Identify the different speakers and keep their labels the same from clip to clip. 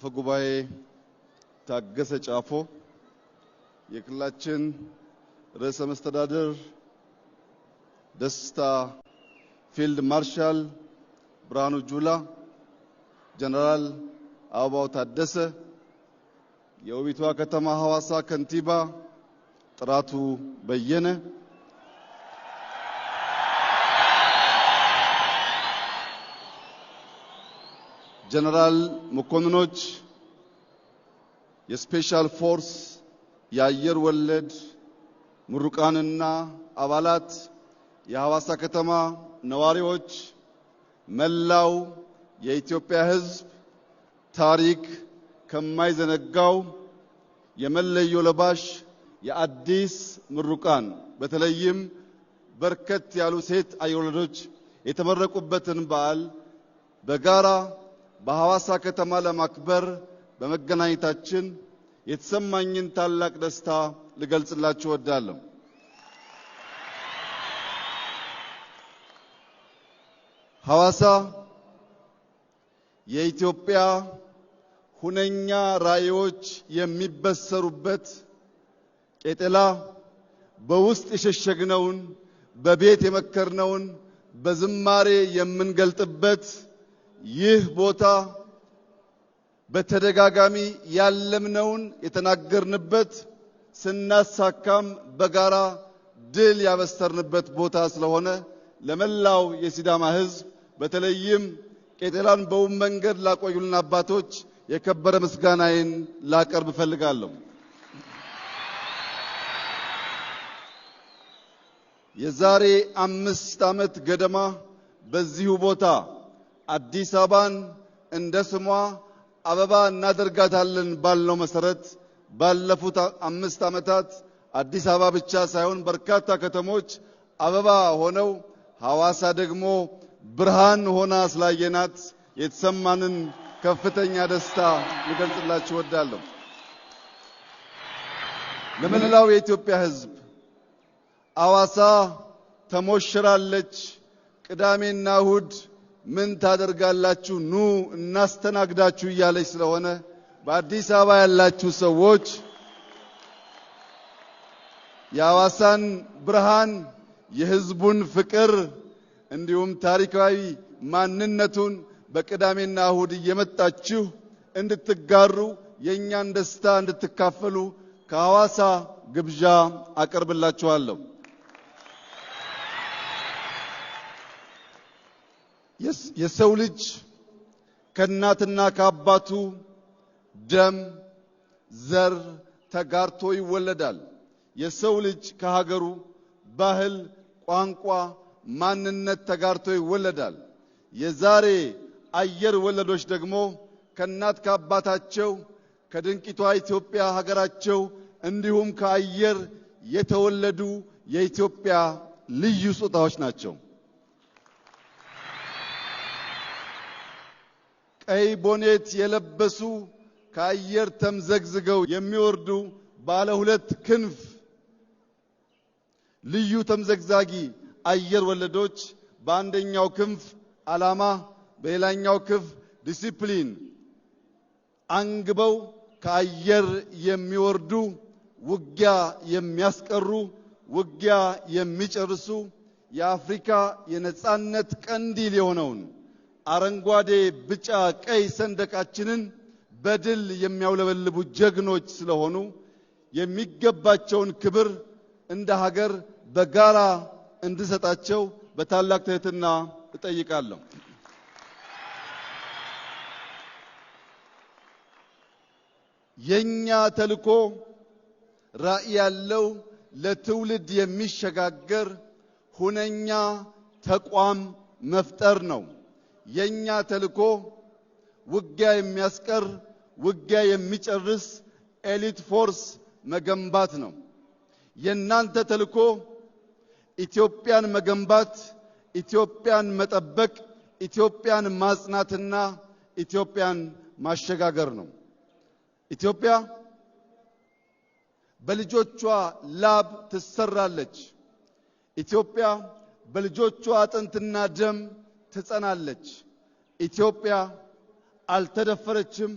Speaker 1: አፈጉባኤ ታገሰ ጫፎ፣ የክልላችን ርዕሰ መስተዳድር ደስታ ፊልድ ማርሻል ብርሃኑ ጁላ፣ ጀነራል አበባው ታደሰ፣ የውቢቷ ከተማ ሐዋሳ ከንቲባ ጥራቱ በየነ፣ ጀነራል መኮንኖች፣ የስፔሻል ፎርስ የአየር ወለድ ምሩቃንና አባላት፣ የሐዋሳ ከተማ ነዋሪዎች፣ መላው የኢትዮጵያ ሕዝብ ታሪክ ከማይዘነጋው የመለዮ ለባሽ የአዲስ ምሩቃን በተለይም በርከት ያሉ ሴት አየር ወለዶች የተመረቁበትን በዓል በጋራ በሐዋሳ ከተማ ለማክበር በመገናኘታችን የተሰማኝን ታላቅ ደስታ ልገልጽላችሁ እወዳለሁ። ሐዋሳ የኢትዮጵያ ሁነኛ ራዕዮች የሚበሰሩበት፣ ቄጠላ በውስጥ የሸሸግነውን በቤት የመከርነውን በዝማሬ የምንገልጥበት ይህ ቦታ በተደጋጋሚ ያለምነውን የተናገርንበት ስናሳካም በጋራ ድል ያበሰርንበት ቦታ ስለሆነ ለመላው የሲዳማ ሕዝብ በተለይም ቄጠላን በውብ መንገድ ላቆዩልን አባቶች የከበረ ምስጋናዬን ላቀርብ እፈልጋለሁ። የዛሬ 5 ዓመት ገደማ በዚሁ ቦታ አዲስ አበባን እንደ ስሟ አበባ እናደርጋታለን ባልነው መሰረት ባለፉት 5 ዓመታት አዲስ አበባ ብቻ ሳይሆን በርካታ ከተሞች አበባ ሆነው ሐዋሳ ደግሞ ብርሃን ሆና ስላየናት የተሰማንን ከፍተኛ ደስታ ልገልጽላችሁ እወዳለሁ። ለመላው የኢትዮጵያ ሕዝብ ሐዋሳ ተሞሽራለች። ቅዳሜና እሁድ ምን ታደርጋላችሁ? ኑ እናስተናግዳችሁ እያለች ስለሆነ በአዲስ አበባ ያላችሁ ሰዎች የሐዋሳን ብርሃን፣ የሕዝቡን ፍቅር እንዲሁም ታሪካዊ ማንነቱን በቅዳሜና እሁድ እየመጣችሁ እንድትጋሩ የኛን ደስታ እንድትካፈሉ ከሐዋሳ ግብዣ አቀርብላችኋለሁ። የሰው ልጅ ከእናትና ከአባቱ ደም ዘር ተጋርቶ ይወለዳል። የሰው ልጅ ከሀገሩ ባህል፣ ቋንቋ፣ ማንነት ተጋርቶ ይወለዳል። የዛሬ አየር ወለዶች ደግሞ ከእናት ከአባታቸው ከድንቂቷ ኢትዮጵያ ሀገራቸው እንዲሁም ከአየር የተወለዱ የኢትዮጵያ ልዩ ስጦታዎች ናቸው። ቀይ ቦኔት የለበሱ ከአየር ተምዘግዝገው የሚወርዱ ባለ 2 ክንፍ ልዩ ተምዘግዛጊ አየር ወለዶች በአንደኛው ክንፍ ዓላማ በሌላኛው ክንፍ ዲሲፕሊን አንግበው ከአየር የሚወርዱ ውጊያ የሚያስቀሩ ውጊያ የሚጨርሱ የአፍሪካ የነጻነት ቀንዲል የሆነውን አረንጓዴ፣ ቢጫ፣ ቀይ ሰንደቃችንን በድል የሚያውለበልቡ ጀግኖች ስለሆኑ የሚገባቸውን ክብር እንደ ሀገር በጋራ እንድሰጣቸው በታላቅ ትህትና እጠይቃለሁ። የኛ ተልዕኮ ራዕይ ያለው ለትውልድ የሚሸጋገር ሁነኛ ተቋም መፍጠር ነው። የኛ ተልዕኮ ውጊያ የሚያስቀር ውጊያ የሚጨርስ ኤሊት ፎርስ መገንባት ነው። የናንተ ተልዕኮ ኢትዮጵያን መገንባት፣ ኢትዮጵያን መጠበቅ፣ ኢትዮጵያን ማጽናትና ኢትዮጵያን ማሸጋገር ነው። ኢትዮጵያ በልጆቿ ላብ ትሰራለች። ኢትዮጵያ በልጆቿ አጥንትና ደም ትጸናለች። ኢትዮጵያ አልተደፈረችም፣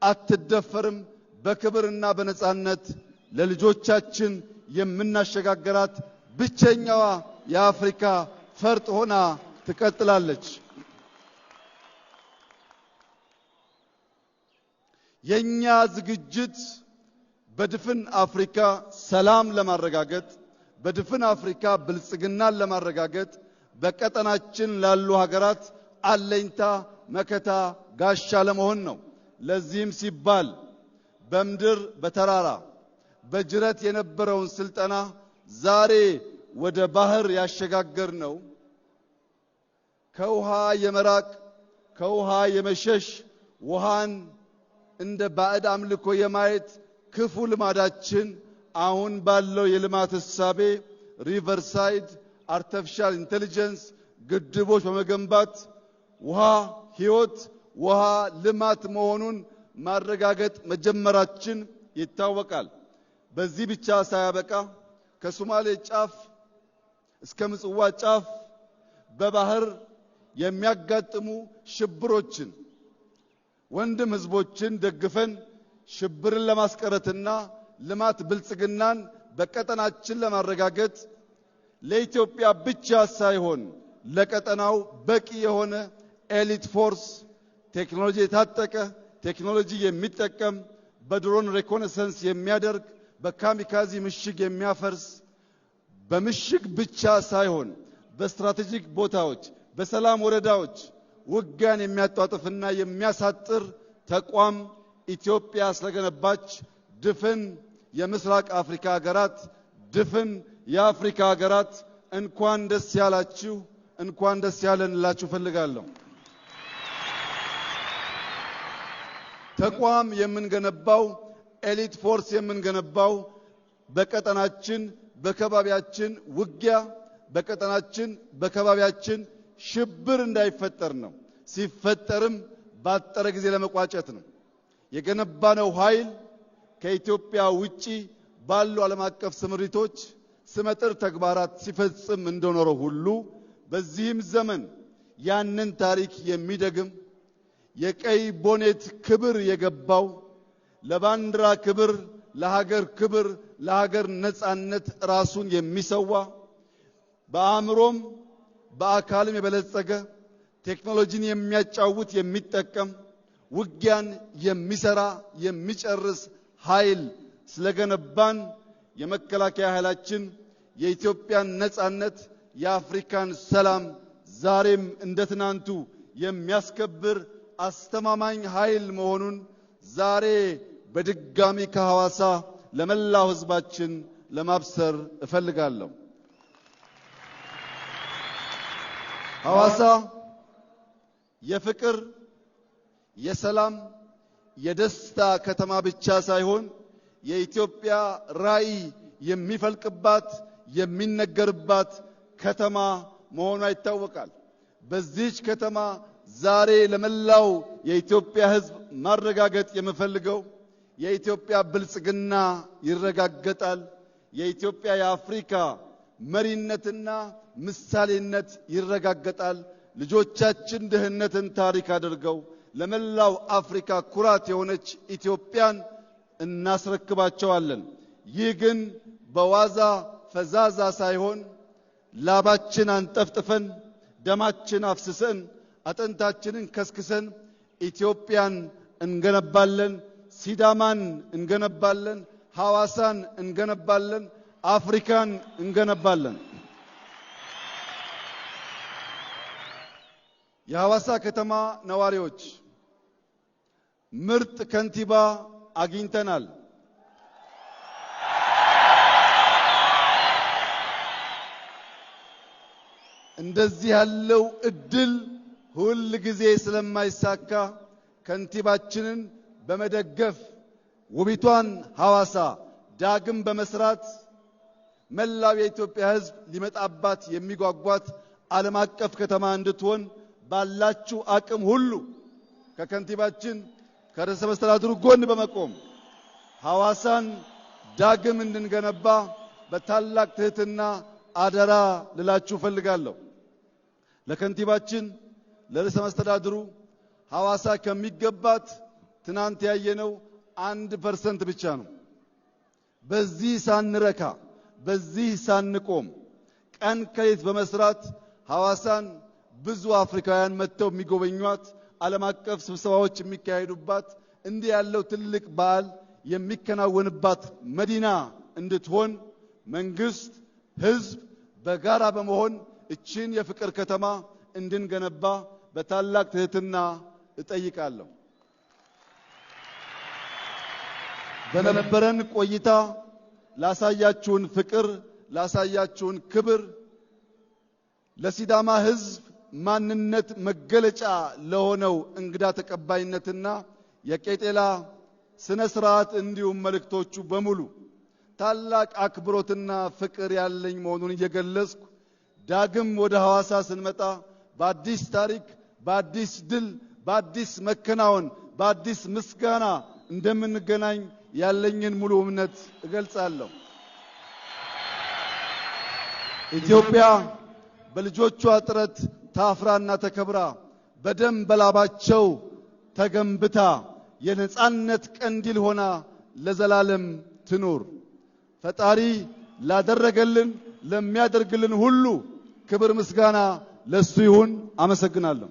Speaker 1: አትደፈርም። በክብርና በነጻነት ለልጆቻችን የምናሸጋግራት ብቸኛዋ የአፍሪካ ፈርጥ ሆና ትቀጥላለች። የኛ ዝግጅት በድፍን አፍሪካ ሰላም ለማረጋገጥ፣ በድፍን አፍሪካ ብልጽግናን ለማረጋገጥ፣ በቀጠናችን ላሉ ሀገራት አለኝታ መከታ ጋሻ ለመሆን ነው። ለዚህም ሲባል በምድር በተራራ በጅረት የነበረውን ስልጠና ዛሬ ወደ ባህር ያሸጋገር ነው። ከውሃ የመራቅ ከውሃ የመሸሽ ውሃን እንደ ባዕድ አምልኮ የማየት ክፉ ልማዳችን አሁን ባለው የልማት እሳቤ ሪቨርሳይድ አርቲፊሻል ኢንተለጀንስ ግድቦች በመገንባት ውሃ ሕይወት ውሃ ልማት መሆኑን ማረጋገጥ መጀመራችን ይታወቃል። በዚህ ብቻ ሳያበቃ ከሶማሌ ጫፍ እስከ ምጽዋ ጫፍ በባህር የሚያጋጥሙ ሽብሮችን ወንድም ህዝቦችን ደግፈን ሽብርን ለማስቀረትና ልማት ብልጽግናን በቀጠናችን ለማረጋገጥ ለኢትዮጵያ ብቻ ሳይሆን ለቀጠናው በቂ የሆነ ኤሊት ፎርስ ቴክኖሎጂ የታጠቀ ቴክኖሎጂ የሚጠቀም በድሮን ሪኮነሰንስ የሚያደርግ በካሚካዚ ምሽግ የሚያፈርስ በምሽግ ብቻ ሳይሆን በስትራቴጂክ ቦታዎች በሰላም ወረዳዎች ውጊያን የሚያጧጥፍና የሚያሳጥር ተቋም ኢትዮጵያ ስለገነባች ድፍን የምስራቅ አፍሪካ ሀገራት ድፍን የአፍሪካ ሀገራት እንኳን ደስ ያላችሁ እንኳን ደስ ያለንላችሁ ፈልጋለሁ። ተቋም የምንገነባው ኤሊት ፎርስ የምንገነባው በቀጠናችን በከባቢያችን ውጊያ በቀጠናችን በከባቢያችን ሽብር እንዳይፈጠር ነው። ሲፈጠርም ባጠረ ጊዜ ለመቋጨት ነው። የገነባነው ኃይል ከኢትዮጵያ ውጪ ባሉ ዓለም አቀፍ ስምሪቶች ስመጥር ተግባራት ሲፈጽም እንደኖረው ሁሉ በዚህም ዘመን ያንን ታሪክ የሚደግም የቀይ ቦኔት ክብር የገባው ለባንዲራ ክብር ለሀገር ክብር ለሀገር ነጻነት ራሱን የሚሰዋ በአእምሮም በአካልም የበለጸገ ቴክኖሎጂን የሚያጫውት የሚጠቀም ውጊያን የሚሰራ የሚጨርስ ኃይል ስለገነባን የመከላከያ ኃይላችን የኢትዮጵያን ነጻነት የአፍሪካን ሰላም ዛሬም እንደትናንቱ የሚያስከብር አስተማማኝ ኃይል መሆኑን ዛሬ በድጋሚ ከሐዋሳ ለመላው ህዝባችን ለማብሰር እፈልጋለሁ። ሐዋሳ የፍቅር የሰላም የደስታ ከተማ ብቻ ሳይሆን የኢትዮጵያ ራዕይ የሚፈልቅባት የሚነገርባት ከተማ መሆኗ ይታወቃል። በዚህች ከተማ ዛሬ ለመላው የኢትዮጵያ ህዝብ ማረጋገጥ የምፈልገው የኢትዮጵያ ብልጽግና ይረጋገጣል። የኢትዮጵያ የአፍሪካ መሪነትና ምሳሌነት ይረጋገጣል። ልጆቻችን ድህነትን ታሪክ አድርገው ለመላው አፍሪካ ኩራት የሆነች ኢትዮጵያን እናስረክባቸዋለን። ይህ ግን በዋዛ ፈዛዛ ሳይሆን ላባችን አንጠፍጥፈን ደማችን አፍስሰን አጥንታችንን ከስክሰን ኢትዮጵያን እንገነባለን፣ ሲዳማን እንገነባለን፣ ሐዋሳን እንገነባለን፣ አፍሪካን እንገነባለን። የሐዋሳ ከተማ ነዋሪዎች ምርጥ ከንቲባ አግኝተናል። እንደዚህ ያለው እድል ሁል ጊዜ ስለማይሳካ ከንቲባችንን በመደገፍ ውቢቷን ሐዋሳ ዳግም በመስራት መላው የኢትዮጵያ ሕዝብ ሊመጣባት የሚጓጓት ዓለም አቀፍ ከተማ እንድትሆን ባላችሁ አቅም ሁሉ ከከንቲባችን ከርዕሰ መስተዳድሩ ጎን በመቆም ሐዋሳን ዳግም እንድንገነባ በታላቅ ትህትና አደራ ልላችሁ ፈልጋለሁ። ለከንቲባችን ለርዕሰ መስተዳድሩ ሐዋሳ ከሚገባት ትናንት ያየነው 1% ብቻ ነው። በዚህ ሳንረካ በዚህ ሳንቆም ቀን ከሌት በመስራት ሐዋሳን ብዙ አፍሪካውያን መጥተው የሚጎበኟት ዓለም አቀፍ ስብሰባዎች የሚካሄዱባት እንዲህ ያለው ትልቅ በዓል የሚከናወንባት መዲና እንድትሆን መንግስት፣ ህዝብ በጋራ በመሆን እቺን የፍቅር ከተማ እንድንገነባ በታላቅ ትህትና እጠይቃለሁ። በነበረን ቆይታ ላሳያችሁን ፍቅር፣ ላሳያችሁን ክብር፣ ለሲዳማ ህዝብ ማንነት መገለጫ ለሆነው እንግዳ ተቀባይነትና የቄጤላ ስነ ስርዓት እንዲሁም መልእክቶቹ በሙሉ ታላቅ አክብሮትና ፍቅር ያለኝ መሆኑን እየገለጽኩ ዳግም ወደ ሐዋሳ ስንመጣ በአዲስ ታሪክ፣ በአዲስ ድል፣ በአዲስ መከናወን፣ በአዲስ ምስጋና እንደምንገናኝ ያለኝን ሙሉ እምነት እገልጻለሁ። ኢትዮጵያ በልጆቿ ጥረት ታፍራና ተከብራ በደም በላባቸው ተገንብታ የነጻነት ቀንዲል ሆና ለዘላለም ትኑር። ፈጣሪ ላደረገልን ለሚያደርግልን ሁሉ ክብር ምስጋና ለሱ ይሁን። አመሰግናለሁ።